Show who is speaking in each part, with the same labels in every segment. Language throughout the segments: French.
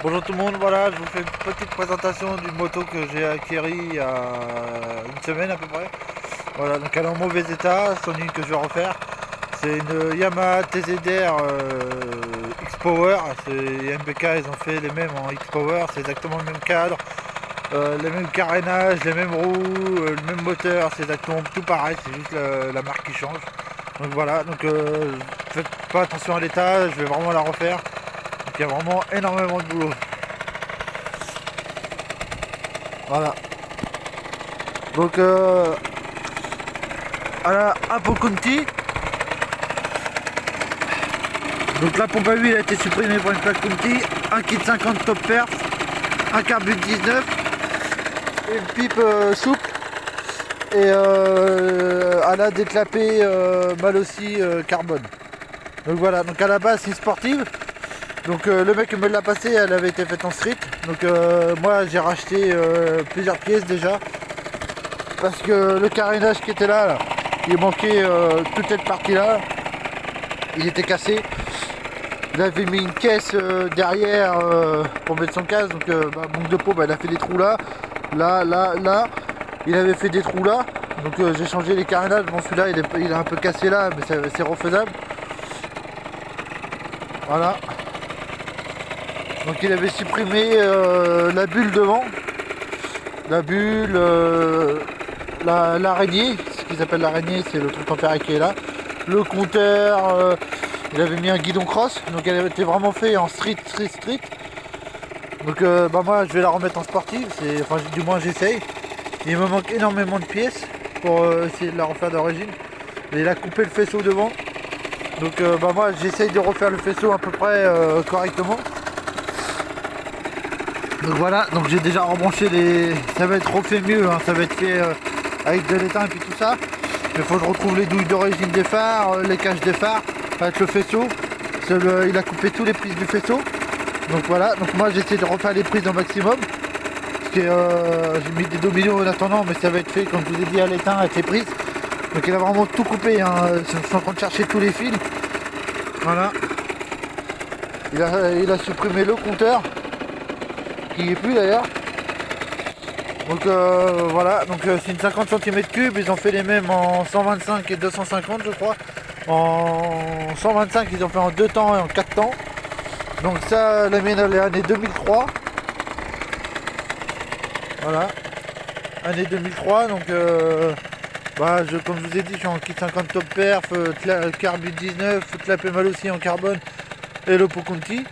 Speaker 1: Bonjour tout le monde, voilà, je vous fais une petite présentation d'une moto que j'ai acquérie il y a une semaine à peu près. Voilà, donc elle est en mauvais état, c'en est une que je vais refaire. C'est une Yamaha TZR X-Power, c'est MBK, ils ont fait les mêmes en X-Power, c'est exactement le même cadre, les mêmes carénages, les mêmes roues, le même moteur, c'est exactement tout pareil, c'est juste la marque qui change. Donc voilà, donc faites pas attention à l'état, je vais vraiment la refaire. Donc il y a vraiment énormément de boulot. Voilà. Donc à la Apo Conti. Donc la pompe à huile a été supprimée pour une plaque Conti, un kit 50 top perf, un carbut 19, une pipe souple et à la déclapée mal aussi carbone. Donc voilà, donc à la base c'est une sportive. Donc le mec me l'a passé, elle avait été faite en street. Donc moi j'ai racheté plusieurs pièces déjà. Parce que le carénage qui était là, il manquait toute cette partie là. Il était cassé. Il avait mis une caisse derrière pour mettre son casque. Donc manque de peau, il a fait des trous là. Là. Il avait fait des trous là. Donc j'ai changé les carénages. Bon celui-là il est un peu cassé là, mais c'est refaisable. Voilà. Donc il avait supprimé la bulle devant. La bulle, l'araignée, ce qu'ils appellent l'araignée, c'est le truc en ferraille qui est là. Le compteur, il avait mis un guidon cross, donc elle avait été vraiment fait en street. Donc moi je vais la remettre en sportive, enfin du moins j'essaye. Il me manque énormément de pièces pour essayer de la refaire d'origine. Et il a coupé le faisceau devant. Donc moi j'essaye de refaire le faisceau à peu près correctement. Donc voilà, donc j'ai déjà rebranché les. Ça va être refait mieux, hein. Ça va être fait avec de l'étain et puis tout ça. Il faut que je retrouve les douilles d'origine des phares, les caches des phares, avec le faisceau. Il a coupé tous les prises du faisceau. Donc voilà, donc moi j'essaie de refaire les prises au maximum. Parce que j'ai mis des dominoes en attendant, mais ça va être fait comme je vous ai dit à l'étain avec les prises. Donc il a vraiment tout coupé, hein. Je suis en train de chercher tous les fils. Voilà. Il a supprimé le compteur. Qui n'est plus d'ailleurs. Donc voilà, donc c'est une 50 cm3, ils ont fait les mêmes en 125 et 250 je crois. En 125 ils ont fait en 2 temps et en 4 temps. Donc ça, la mienne elle est année 2003. Voilà, année 2003, donc comme je vous ai dit, je suis en kit 50 top perf, carbut 19, clapé mal aussi en carbone et le pot Conti.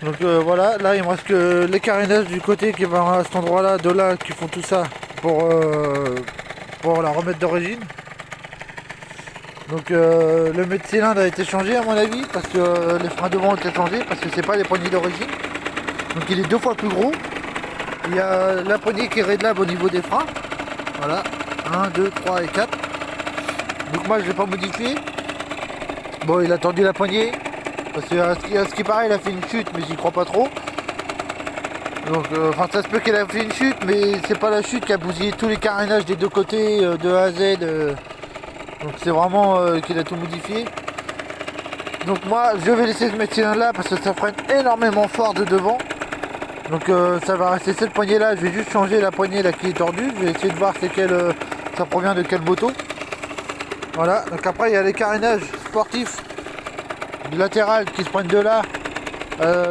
Speaker 1: Donc voilà, là il me reste que les carénages du côté qui vont à cet endroit là, de là, qui font tout ça pour la remettre d'origine. Donc le mètre cylindre a été changé à mon avis, parce que les freins devant ont été changés, parce que c'est pas les poignées d'origine. Donc il est 2 fois plus gros. Il y a la poignée qui est réglable au niveau des freins. Voilà, 1, 2, 3 et 4. Donc moi je vais pas modifier. Bon, il a tordu la poignée. Parce que à ce qui paraît, il a fait une chute, mais j'y crois pas trop. Donc, enfin, ça se peut qu'il a fait une chute, mais c'est pas la chute qui a bousillé tous les carénages des deux côtés, de A à Z. Donc, c'est vraiment qu'il a tout modifié. Donc, moi, je vais laisser ce métier là parce que ça freine énormément fort de devant. Donc, ça va rester cette poignée là. Je vais juste changer la poignée là qui est tordue. Je vais essayer de voir ça provient de quelle moto. Voilà. Donc, après, il y a les carénages sportifs du latéral qui se prennent de là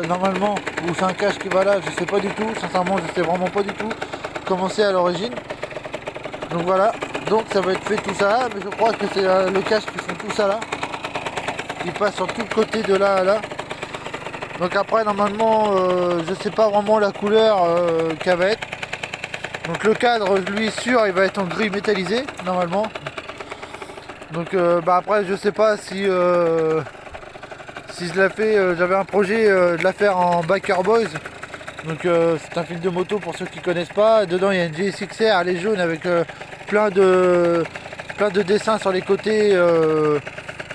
Speaker 1: normalement, ou c'est un cache qui va là, je sais pas du tout, sincèrement je sais vraiment pas du tout comment c'est à l'origine. Donc voilà, donc ça va être fait tout ça, mais je crois que c'est le cache qui font tout ça là, qui passe sur tout le côté de là à là. Donc après normalement je sais pas vraiment la couleur qu'elle va être. Donc le cadre lui sûr il va être en gris métallisé normalement. Donc après je sais pas si je la fais, j'avais un projet de la faire en Biker Boys. Donc c'est un film de moto pour ceux qui connaissent pas. Dedans il y a une GSX-R, elle est jaune avec plein de dessins sur les côtés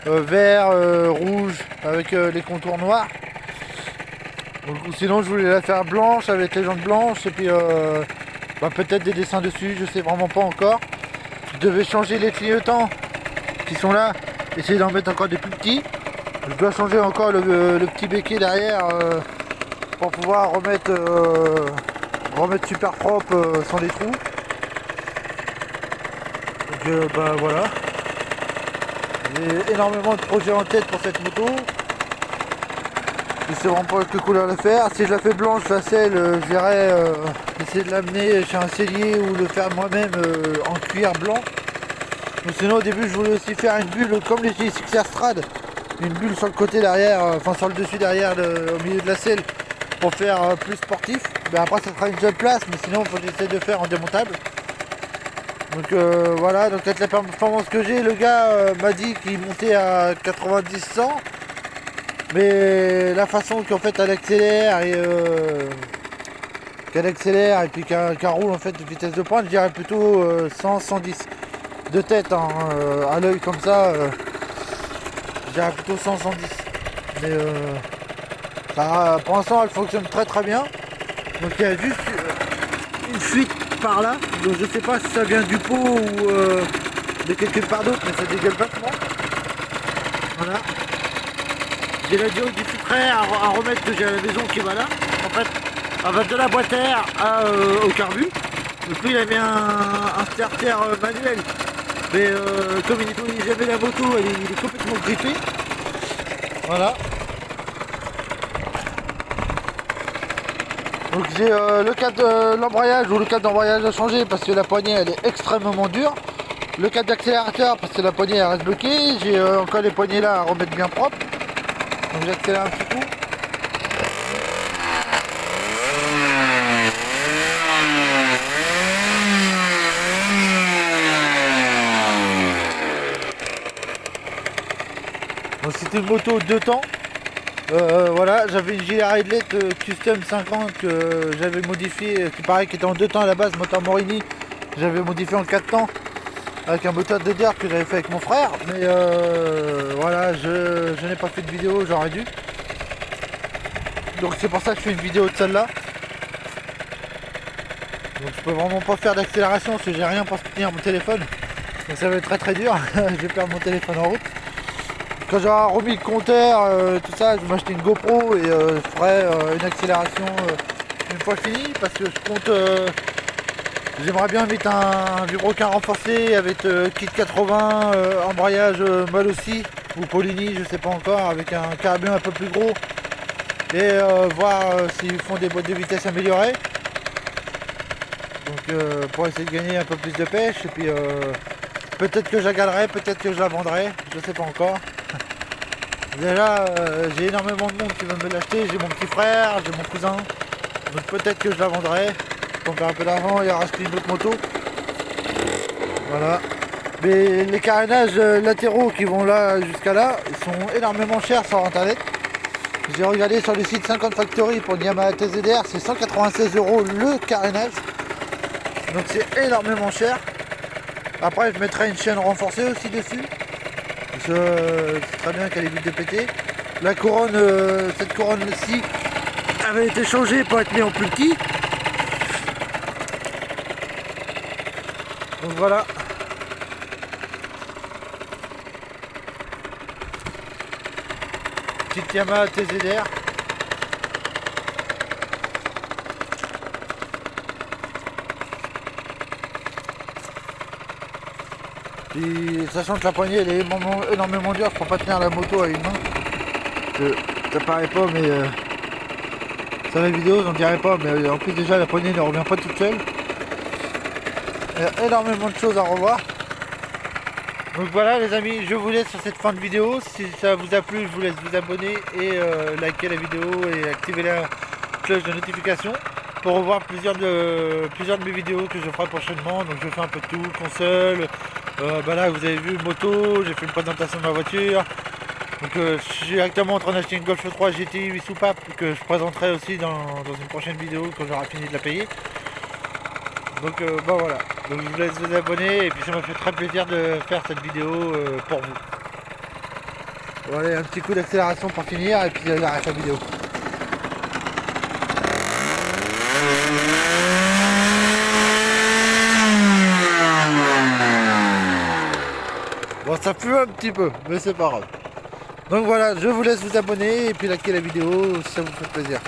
Speaker 1: vert, rouge avec les contours noirs. Donc, sinon je voulais la faire blanche avec les jantes blanches et puis peut-être des dessins dessus, je sais vraiment pas encore. Je devais changer les clignotants qui sont là, essayer d'en mettre encore des plus petits. Je dois changer encore le petit béquet derrière pour pouvoir remettre super propre sans les trous. Donc bah voilà, j'ai énormément de projets en tête pour cette moto. Je sais vraiment pas quelle couleur la faire. Si je la fais blanche, la selle, je verrai essayer de l'amener chez un sellier ou le faire moi-même en cuir blanc. Ou sinon au début je voulais aussi faire une bulle comme les GSXR Strad, une bulle sur le côté derrière, enfin sur le dessus derrière au milieu de la selle pour faire plus sportif. Ben après ça sera une seule place, mais sinon il faut que j'essaie de faire en démontable. Donc voilà, donc avec la performance que j'ai, le gars m'a dit qu'il montait à 90-100. Mais la façon qu'en fait elle accélère et puis qu'elle roule en fait de vitesse de pointe, je dirais plutôt 100-110 de tête hein, à l'œil comme ça, je dirais plutôt 100-110. Mais ça, pour l'instant elle fonctionne très très bien. Donc il y a juste une fuite par là, donc je sais pas si ça vient du pot ou de quelque part d'autre, mais ça dégueule vachement. Voilà. J'ai la durée du filtret à remettre que j'ai à la maison qui va là. En fait, elle va de la boîte à air au carbu. Donc lui il a mis un starter manuel. Mais comme il nettoie jamais la moto, il est complètement grippé. Voilà. Donc j'ai le cadre de l'embrayage ou le cadre d'embrayage à changer parce que la poignée elle est extrêmement dure. Le cadre d'accélérateur parce que la poignée elle reste bloquée. J'ai encore les poignées là à remettre bien propre. Donc j'accélère un petit coup. Donc c'était une moto 2 temps. Voilà, j'avais une gilet Ridlet Custom 50 que j'avais modifié, qui pareil qui était en 2 temps à la base, moteur Morini. J'avais modifié en 4 temps avec un moteur de DDR que j'avais fait avec mon frère. Mais voilà, je n'ai pas fait de vidéo, j'aurais dû. Donc c'est pour ça que je fais une vidéo de celle-là. Donc je peux vraiment pas faire d'accélération parce que j'ai rien pour soutenir mon téléphone. Donc ça va être très très dur. Je vais perdre mon téléphone en route. Quand j'aurai remis le compteur, tout ça, je vais m'acheter une GoPro et je ferai une accélération une fois fini parce que je compte. J'aimerais bien mettre un vibroquin renforcé avec kit 80, embrayage mal aussi ou Polini, je sais pas encore, avec un carburant un peu plus gros. Et voir s'ils font des boîtes de vitesse améliorées, donc pour essayer de gagner un peu plus de pêche. Et puis peut-être que je la galerai, peut-être que je la vendrai, je sais pas encore. Déjà j'ai énormément de monde qui veut me l'acheter, j'ai mon petit frère, j'ai mon cousin, donc peut-être que je la vendrai pour me faire un peu d'argent et racheter une autre moto. Voilà. Mais les carénages latéraux qui vont là jusqu'à là, ils sont énormément chers sur internet. J'ai regardé sur le site 50 Factory pour une Yamaha TZR, c'est 196 € le carénage. Donc c'est énormément cher. Après je mettrai une chaîne renforcée aussi dessus. Parce que c'est très bien qu'elle évite de péter. La couronne, cette couronne-ci avait été changée pour être mise en plus petit. Donc voilà. Petite Yamaha TZR. Puis, sachant que la poignée elle est énormément dure, je peux pas tenir la moto à une main. Ça paraît pas, mais sur la vidéo j'en dirais pas, mais en plus déjà la poignée ne revient pas toute seule. Il y a énormément de choses à revoir. Donc voilà les amis, je vous laisse sur cette fin de vidéo. Si ça vous a plu, je vous laisse vous abonner et liker la vidéo et activer la cloche de notification pour revoir plusieurs de mes vidéos que je ferai prochainement. Donc je fais un peu de tout, console, bah là vous avez vu moto, j'ai fait une présentation de ma voiture. Donc je suis actuellement en train d'acheter une Golf 3 GTI 8 soupapes que je présenterai aussi dans une prochaine vidéo quand j'aurai fini de la payer. Donc bah voilà, donc je vous laisse vous abonner et puis ça m'a fait très plaisir de faire cette vidéo pour vous. Voilà, un petit coup d'accélération pour finir et puis j'arrête la vidéo. Bon ça pue un petit peu, mais c'est pas grave. Donc voilà, je vous laisse vous abonner et puis liker la vidéo si ça vous fait plaisir.